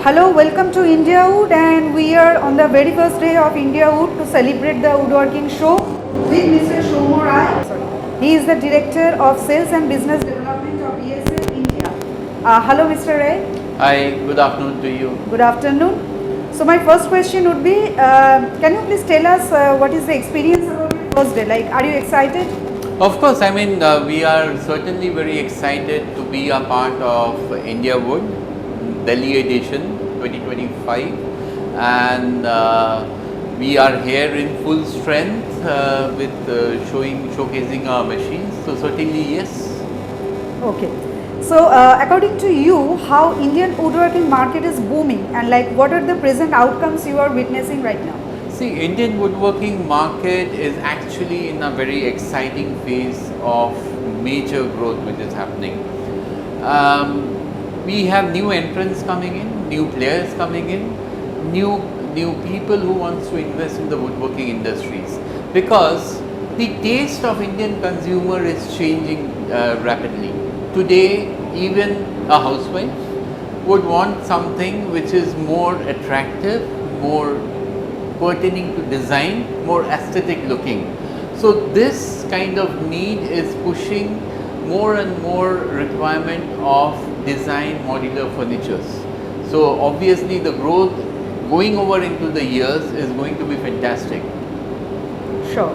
Hello, welcome to INDIAWOOD, and we are on the very first day of INDIAWOOD to celebrate the woodworking show with Mr. Souma Ray. He is the Director of Sales and Business Development of Biesse, India. Hello Mr. Ray. Hi, good afternoon to you. Good afternoon. So my first question would be, can you please tell us what is the experience about your first day? Like, are you excited? Of course, I mean, we are certainly very excited to be a part of INDIAWOOD Delhi edition 2025, and we are here in full strength with showcasing our machines. So certainly yes. Okay. So according to you, how Indian woodworking market is booming, and like what are the present outcomes you are witnessing right now? See, Indian woodworking market is actually in a very exciting phase of major growth which is happening. We have new entrants coming in, new players coming in, new people who wants to invest in the woodworking industries, because the taste of Indian consumer is changing rapidly. Today, even a housewife would want something which is more attractive, more pertaining to design, more aesthetic looking. So this kind of need is pushing more and more requirement of design modular furnitures. So obviously the growth going over into the years is going to be fantastic. Sure.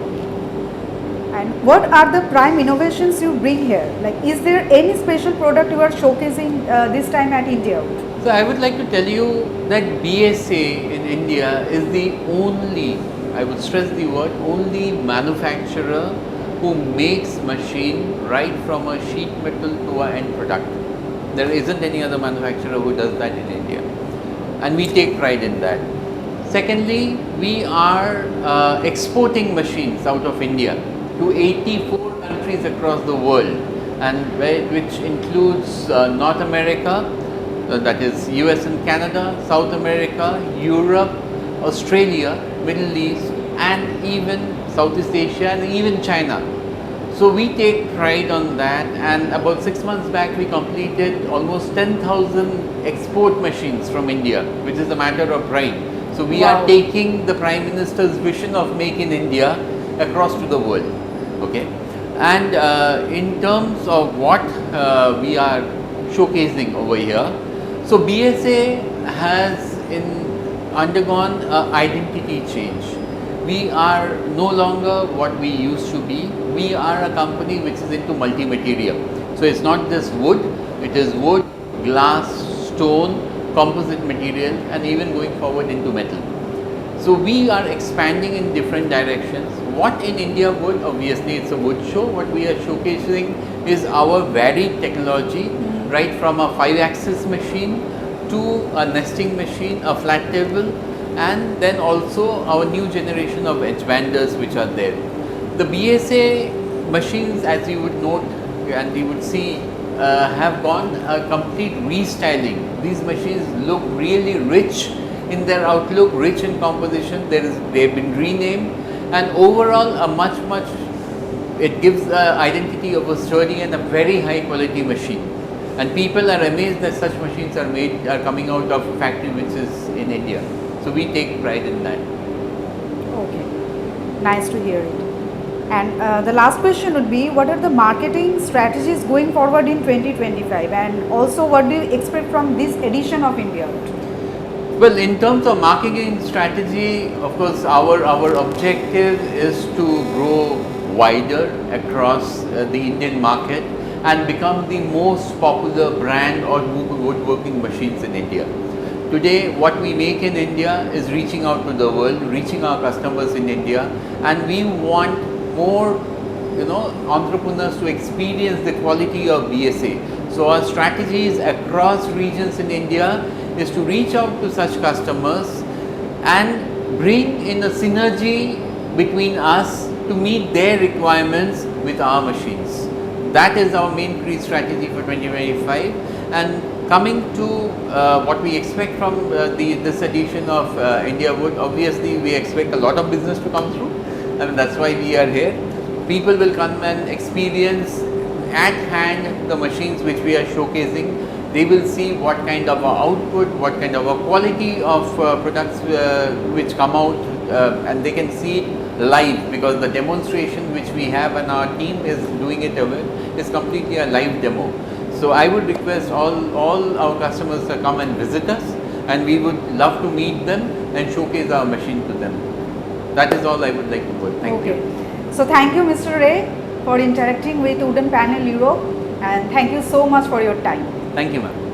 And what are the prime innovations you bring here? Like, is there any special product you are showcasing this time at INDIAWOOD? So I would like to tell you that Biesse in India is the only, I would stress the word, only manufacturer who makes machine right from a sheet metal to an end product. There isn't any other manufacturer who does that in India, and we take pride in that. Secondly, we are exporting machines out of India to 84 countries across the world, and which includes North America, that is US and Canada, South America, Europe, Australia, Middle East, and even Southeast Asia, and even China. So we take pride on that, and about 6 months back we completed almost 10,000 export machines from India, which is a matter of pride. So we are taking the Prime Minister's vision of Make in India across to the world. Okay, and in terms of what we are showcasing over here, so Biesse has undergone an identity change. We are no longer what we used to be. We are a company which is into multi-material. So it's not just wood, it is wood, glass, stone, composite material, and even going forward into metal. So we are expanding in different directions. What in INDIAWOOD, obviously it's a wood show, what we are showcasing is our varied technology, right from a 5-axis machine to a nesting machine, a flat table, and then also our new generation of edge banders which are there. The Biesse machines, as you would note and you would see, have gone a complete restyling. These machines look really rich in their outlook, rich in composition. They've been renamed, and overall it gives the identity of a sturdy and a very high quality machine. And people are amazed that such machines are coming out of a factory which is in India. So we take pride in that. Okay, nice to hear it. And the last question would be, what are the marketing strategies going forward in 2025, and also what do you expect from this edition of INDIAWOOD? Well, in terms of marketing strategy, of course, our objective is to grow wider across the Indian market and become the most popular brand on woodworking machines in India. Today, what we make in India is reaching out to the world, reaching our customers in India, and we want more, entrepreneurs to experience the quality of Biesse. So our strategies across regions in India is to reach out to such customers and bring in a synergy between us to meet their requirements with our machines. That is our main key strategy for 2025. And coming to what we expect from this edition of INDIAWOOD, obviously we expect a lot of business to come through. I mean, that's why we are here. People will come and experience at hand the machines which we are showcasing. They will see what kind of a output, what kind of a quality of products which come out, and they can see it live, because the demonstration which we have and our team is doing it is completely a live demo. So I would request all our customers to come and visit us, and we would love to meet them and showcase our machine to them. That is all I would like to put. Thank you. So thank you, Mr. Ray, for interacting with Wooden Panel Europe, and thank you so much for your time. Thank you, ma'am.